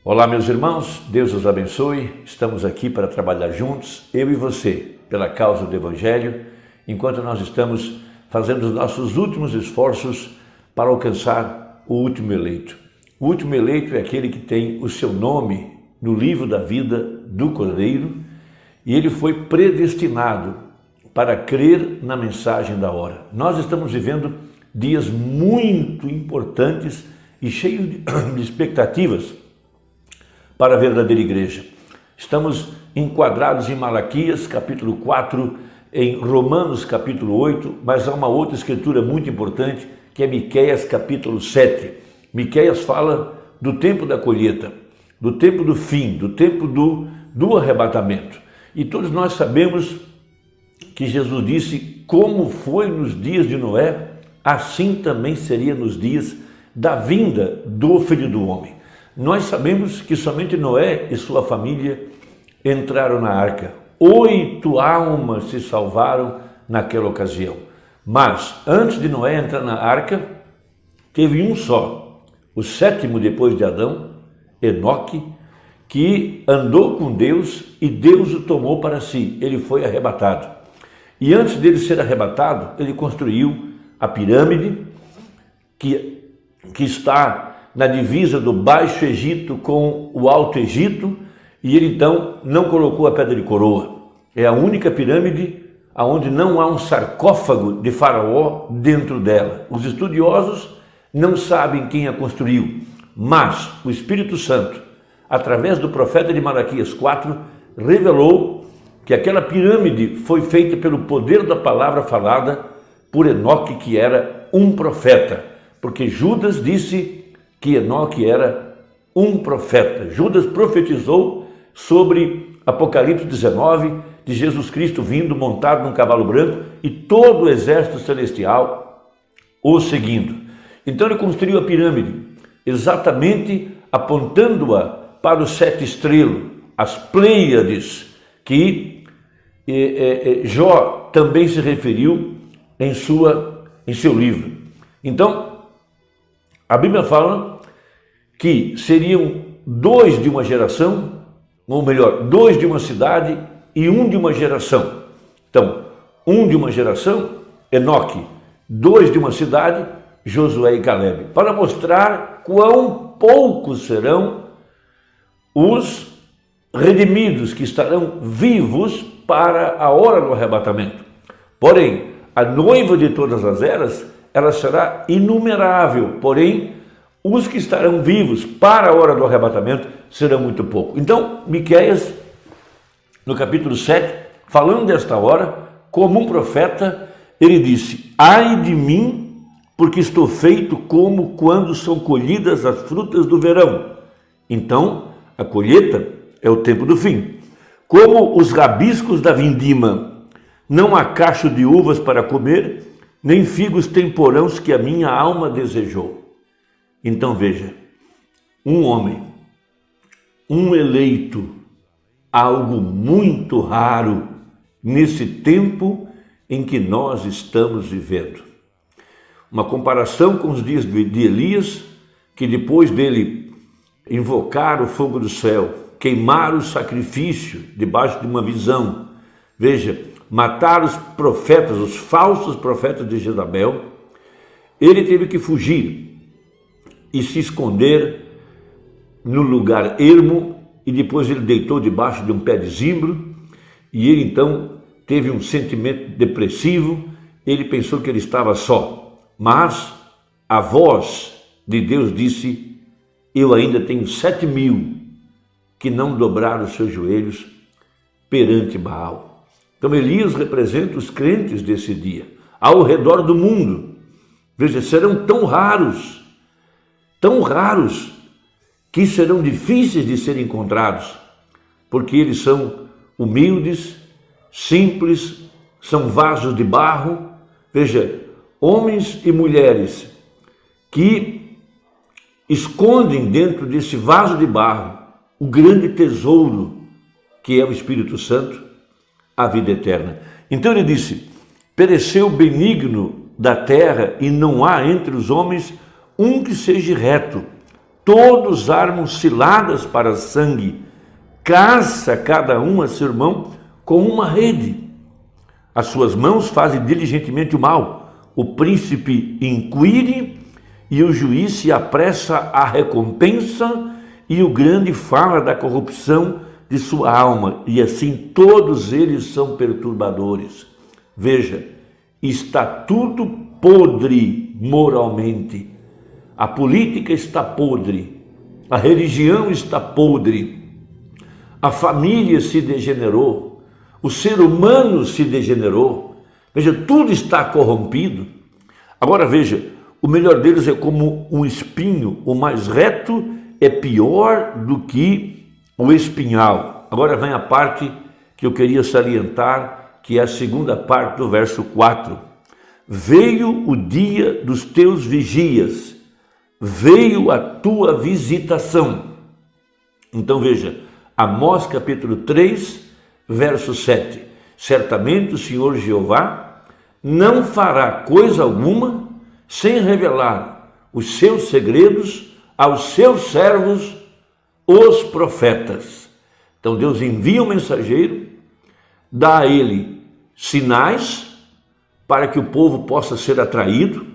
Olá, meus irmãos, Deus os abençoe. Estamos aqui para trabalhar juntos, eu e você, pela causa do Evangelho, enquanto nós estamos fazendo os nossos últimos esforços para alcançar o último eleito. O último eleito é aquele que tem o seu nome no livro da vida do Cordeiro e ele foi predestinado para crer na mensagem da hora. Nós estamos vivendo dias muito importantes e cheios de expectativas para a verdadeira igreja. Estamos enquadrados em Malaquias, capítulo 4, em Romanos, capítulo 8, mas há uma outra escritura muito importante, que é Miqueias, capítulo 7. Miqueias fala do tempo da colheita, do tempo do fim, do tempo do arrebatamento. E todos nós sabemos que Jesus disse, como foi nos dias de Noé, assim também seria nos dias da vinda do Filho do Homem. Nós sabemos que somente Noé e sua família entraram na arca. 8 almas se salvaram naquela ocasião. Mas, antes de Noé entrar na arca, teve um só, o 7º depois de Adão, Enoque, que andou com Deus e Deus o tomou para si. Ele foi arrebatado. E antes dele ser arrebatado, ele construiu a pirâmide que está na divisa do Baixo Egito com o Alto Egito, e ele então não colocou a pedra de coroa. É a única pirâmide onde não há um sarcófago de Faraó dentro dela. Os estudiosos não sabem quem a construiu, mas o Espírito Santo, através do profeta de Malaquias 4, revelou que aquela pirâmide foi feita pelo poder da palavra falada por Enoque, que era um profeta, porque Judas disse que Enoque era um profeta. Judas profetizou sobre Apocalipse 19, de Jesus Cristo vindo montado num cavalo branco e todo o exército celestial o seguindo. Então ele construiu a pirâmide, exatamente apontando-a para os 7 estrelas, as Pleiades, que Jó também se referiu em seu livro. Então, a Bíblia fala que seriam 2 de uma geração, ou melhor, 2 de uma cidade e 1 de uma geração. Então, 1 de uma geração, Enoque, 2 de uma cidade, Josué e Calebe, para mostrar quão poucos serão os redimidos que estarão vivos para a hora do arrebatamento. Porém, a noiva de todas as eras, ela será inumerável, porém, os que estarão vivos para a hora do arrebatamento serão muito pouco. Então, Miqueias, no capítulo 7, falando desta hora, como um profeta, ele disse, ai de mim, porque estou feito como quando são colhidas as frutas do verão. Então, a colheita é o tempo do fim. Como os rabiscos da vindima, não há cacho de uvas para comer, nem figos temporãos que a minha alma desejou. Então veja, um homem, um eleito, algo muito raro nesse tempo em que nós estamos vivendo. Uma comparação com os dias de Elias, que depois dele invocar o fogo do céu, queimar o sacrifício debaixo de uma visão, veja, matar os profetas, os falsos profetas de Jezabel, ele teve que fugir e se esconder no lugar ermo, e depois ele deitou debaixo de um pé de zimbro, e ele então teve um sentimento depressivo, ele pensou que ele estava só, mas a voz de Deus disse, eu ainda tenho 7.000 que não dobraram os seus joelhos perante Baal. Então Elias representa os crentes desse dia, ao redor do mundo. Veja, serão tão raros, que serão difíceis de serem encontrados, porque eles são humildes, simples, são vasos de barro. Veja, homens e mulheres que escondem dentro desse vaso de barro o grande tesouro que é o Espírito Santo, a vida eterna. Então ele disse, pereceu o benigno da terra e não há entre os homens um que seja reto. todos armam ciladas para sangue, caça cada um a seu irmão com uma rede. As suas mãos fazem diligentemente o mal, o príncipe inquire e o juiz se apressa à recompensa, e o grande fala da corrupção de sua alma, e assim todos eles são perturbadores. Veja, está tudo podre moralmente. A política está podre, a religião está podre, a família se degenerou, o ser humano se degenerou. Veja, tudo está corrompido. Agora veja, o melhor deles é como um espinho, o mais reto é pior do que o espinhal. Agora vem a parte que eu queria salientar, que é a segunda parte do verso 4. Veio o dia dos teus vigias, veio a tua visitação. Então veja, Amós capítulo 3, verso 7. Certamente o Senhor Jeová não fará coisa alguma sem revelar os seus segredos aos seus servos, os profetas. Então Deus envia um mensageiro, dá a ele sinais para que o povo possa ser atraído,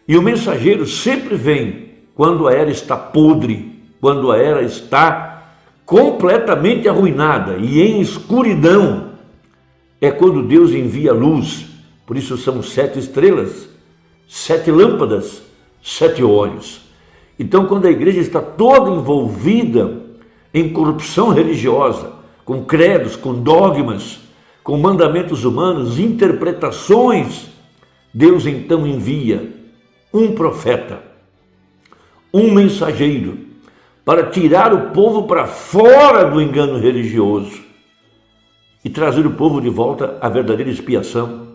e o mensageiro sempre vem quando a era está podre, quando a era está completamente arruinada e em escuridão. É quando Deus envia luz. Por isso são 7 estrelas, 7 lâmpadas, 7 olhos. Então, quando a igreja está toda envolvida em corrupção religiosa, com credos, com dogmas, com mandamentos humanos, interpretações, Deus então envia um profeta, um mensageiro, para tirar o povo para fora do engano religioso e trazer o povo de volta à verdadeira expiação,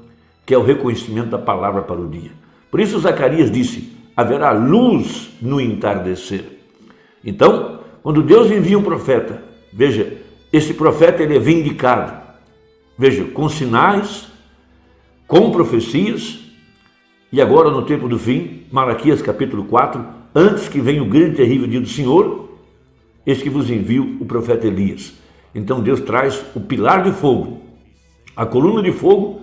que é o reconhecimento da palavra para o dia. Por isso Zacarias disse: haverá luz no entardecer. Então, quando Deus envia um profeta, veja, esse profeta ele é vindicado, veja, com sinais, com profecias, e agora no tempo do fim, Malaquias capítulo 4, antes que venha o grande e terrível dia do Senhor, eis que vos envio o profeta Elias. Então Deus traz o pilar de fogo, a coluna de fogo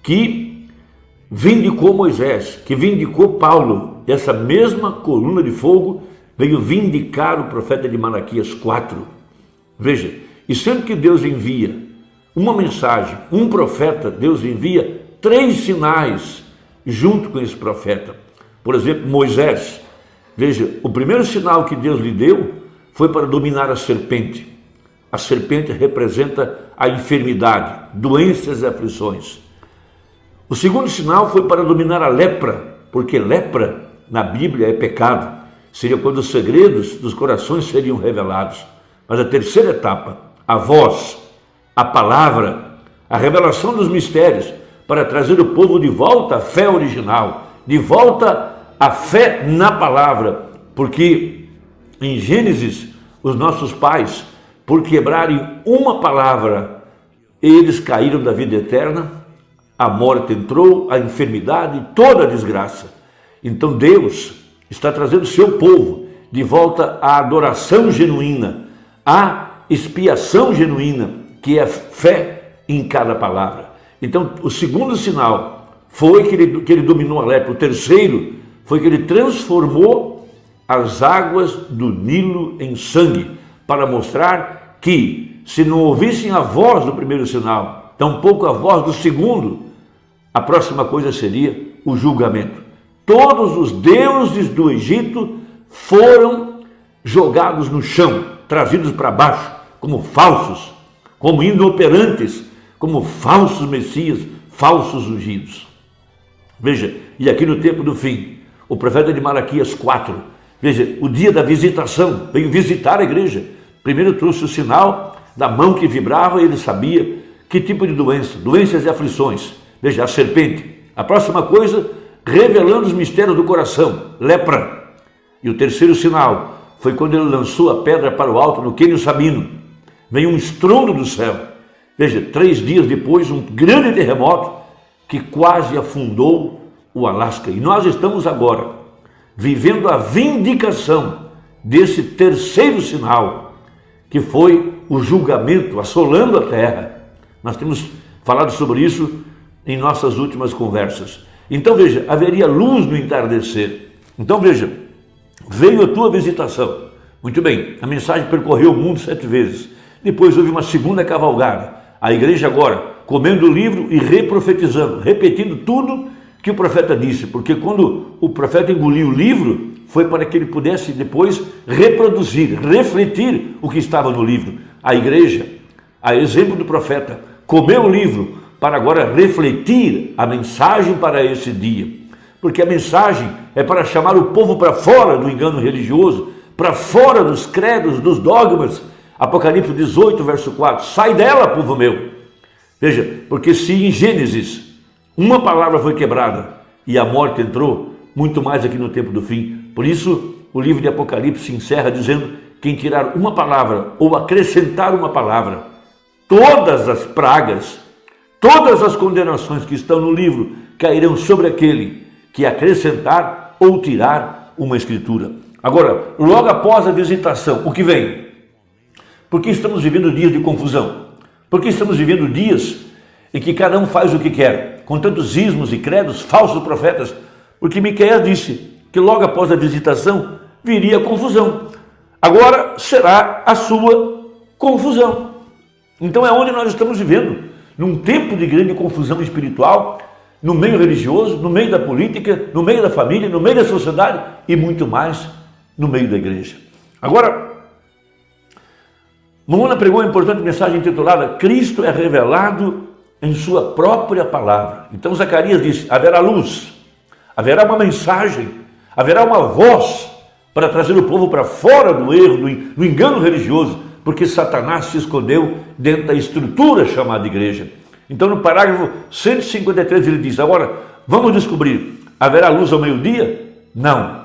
que vindicou Moisés, que vindicou Paulo. Essa mesma coluna de fogo veio vindicar o profeta de Malaquias 4. Veja, e sempre que Deus envia uma mensagem, um profeta, Deus envia 3 sinais junto com esse profeta. Por exemplo, Moisés. Veja, o primeiro sinal que Deus lhe deu foi para dominar a serpente. A serpente representa a enfermidade, doenças e aflições. O segundo sinal foi para dominar a lepra, porque lepra na Bíblia é pecado. Seria quando os segredos dos corações seriam revelados. Mas a terceira etapa, a voz, a palavra, a revelação dos mistérios, para trazer o povo de volta à fé original, de volta à fé na palavra. Porque em Gênesis, os nossos pais, por quebrarem uma palavra, eles caíram da vida eterna, a morte entrou, a enfermidade, toda a desgraça. Então Deus está trazendo o seu povo de volta à adoração genuína, à expiação genuína, que é a fé em cada palavra. Então o segundo sinal foi que ele dominou a lepra. O terceiro foi que ele transformou as águas do Nilo em sangue, para mostrar que se não ouvissem a voz do primeiro sinal, tampouco a voz do segundo, a próxima coisa seria o julgamento. Todos os deuses do Egito foram jogados no chão, trazidos para baixo, como falsos, como inoperantes, como falsos messias, falsos ungidos. Veja, e aqui no tempo do fim, o profeta de Malaquias 4, veja, o dia da visitação, veio visitar a igreja. Primeiro trouxe o sinal da mão que vibrava, e ele sabia que tipo de doença, doenças e aflições. Veja, a serpente. A próxima coisa, revelando os mistérios do coração, lepra. E o terceiro sinal foi quando ele lançou a pedra para o alto no Quênio Sabino. Veio um estrondo do céu. Veja, 3 dias depois, um grande terremoto que quase afundou o Alasca. E nós estamos agora vivendo a vindicação desse terceiro sinal, que foi o julgamento assolando a terra. Nós temos falado sobre isso em nossas últimas conversas. Então veja, haveria luz no entardecer. Então veja, veio a tua visitação. Muito bem, a mensagem percorreu o mundo 7 vezes. Depois houve uma segunda cavalgada. A igreja agora comendo o livro e reprofetizando, repetindo tudo que o profeta disse. Porque quando o profeta engoliu o livro, foi para que ele pudesse depois reproduzir, refletir o que estava no livro. A igreja, a exemplo do profeta, comeu o livro para agora refletir a mensagem para esse dia. Porque a mensagem é para chamar o povo para fora do engano religioso, para fora dos credos, dos dogmas. Apocalipse 18, verso 4, sai dela, povo meu. Veja, porque se em Gênesis uma palavra foi quebrada e a morte entrou, muito mais aqui no tempo do fim. Por isso, o livro de Apocalipse se encerra dizendo: quem tirar uma palavra ou acrescentar uma palavra, todas as pragas, todas as condenações que estão no livro cairão sobre aquele que acrescentar ou tirar uma escritura. Agora, logo após a visitação, o que vem? Porque estamos vivendo dias de confusão. Porque estamos vivendo dias em que cada um faz o que quer, com tantos ismos e credos, falsos profetas. Porque Miqueias disse que logo após a visitação viria a confusão. Agora será a sua confusão. Então é onde nós estamos vivendo, num tempo de grande confusão espiritual, no meio religioso, no meio da política, no meio da família, no meio da sociedade e muito mais no meio da igreja. Agora, Mamona pregou uma importante mensagem intitulada Cristo é revelado em sua própria palavra. Então Zacarias disse, haverá luz, haverá uma mensagem, haverá uma voz para trazer o povo para fora do erro, do engano religioso, porque Satanás se escondeu dentro da estrutura chamada igreja. Então no parágrafo 153 ele diz, agora vamos descobrir, haverá luz ao meio-dia? Não,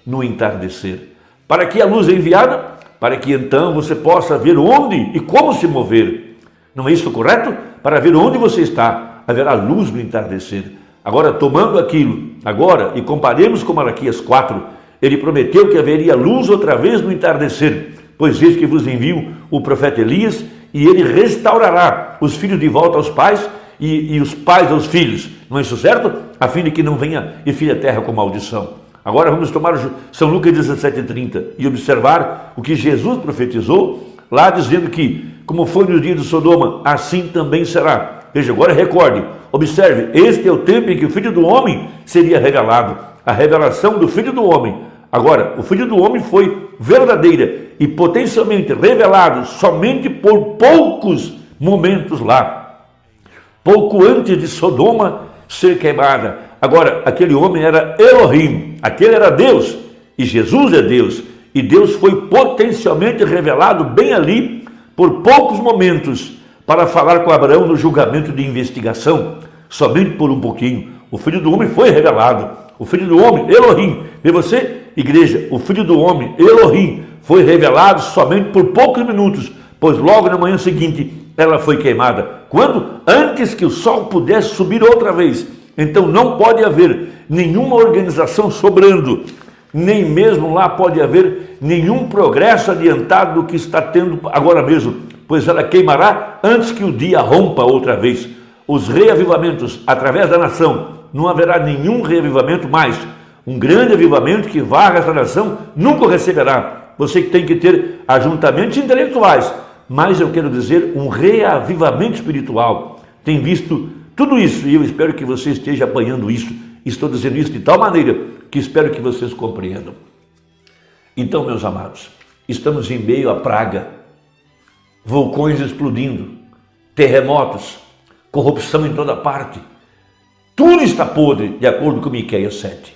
no entardecer. Para que a luz é enviada? Para que então você possa ver onde e como se mover. Não é isso correto? Para ver onde você está, haverá luz no entardecer. Agora, tomando aquilo, agora, e comparemos com Malaquias 4, ele prometeu que haveria luz outra vez no entardecer, pois eis que vos envio o profeta Elias, e ele restaurará os filhos de volta aos pais, e os pais aos filhos. Não é isso certo? A fim de que não venha e fira a terra com maldição. Agora vamos tomar São Lucas 17:30 e observar o que Jesus profetizou, lá dizendo que, como foi no dia de Sodoma, assim também será. Veja, agora recorde, observe, este é o tempo em que o Filho do Homem seria revelado, a revelação do Filho do Homem. Agora, o Filho do Homem foi verdadeira e potencialmente revelado somente por poucos momentos lá, pouco antes de Sodoma ser queimada. Agora, aquele homem era Elohim, aquele era Deus, e Jesus é Deus, e Deus foi potencialmente revelado bem ali, por poucos momentos, para falar com Abraão no julgamento de investigação, somente por um pouquinho. O Filho do Homem foi revelado, o Filho do Homem, Elohim, vê você, igreja, o Filho do Homem, Elohim, foi revelado somente por poucos minutos, pois logo na manhã seguinte, ela foi queimada. Quando? Antes que o sol pudesse subir outra vez. Então não pode haver nenhuma organização sobrando, nem mesmo lá pode haver nenhum progresso adiantado do que está tendo agora mesmo, pois ela queimará antes que o dia rompa outra vez. Os reavivamentos através da nação, não haverá nenhum reavivamento mais. Um grande avivamento que varra essa nação nunca receberá. Você que tem que ter ajuntamentos intelectuais, mas eu quero dizer um reavivamento espiritual. Tem visto tudo isso, e eu espero que você esteja apanhando isso. Estou dizendo isso de tal maneira que espero que vocês compreendam. Então, meus amados, estamos em meio à praga, vulcões explodindo, terremotos, corrupção em toda parte. Tudo está podre, de acordo com Miqueias 7.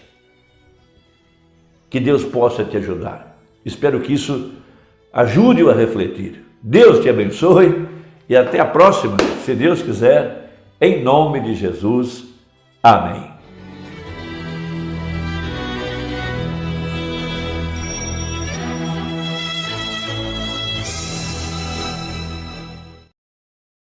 Que Deus possa te ajudar. Espero que isso ajude-o a refletir. Deus te abençoe e até a próxima, se Deus quiser. Em nome de Jesus, amém.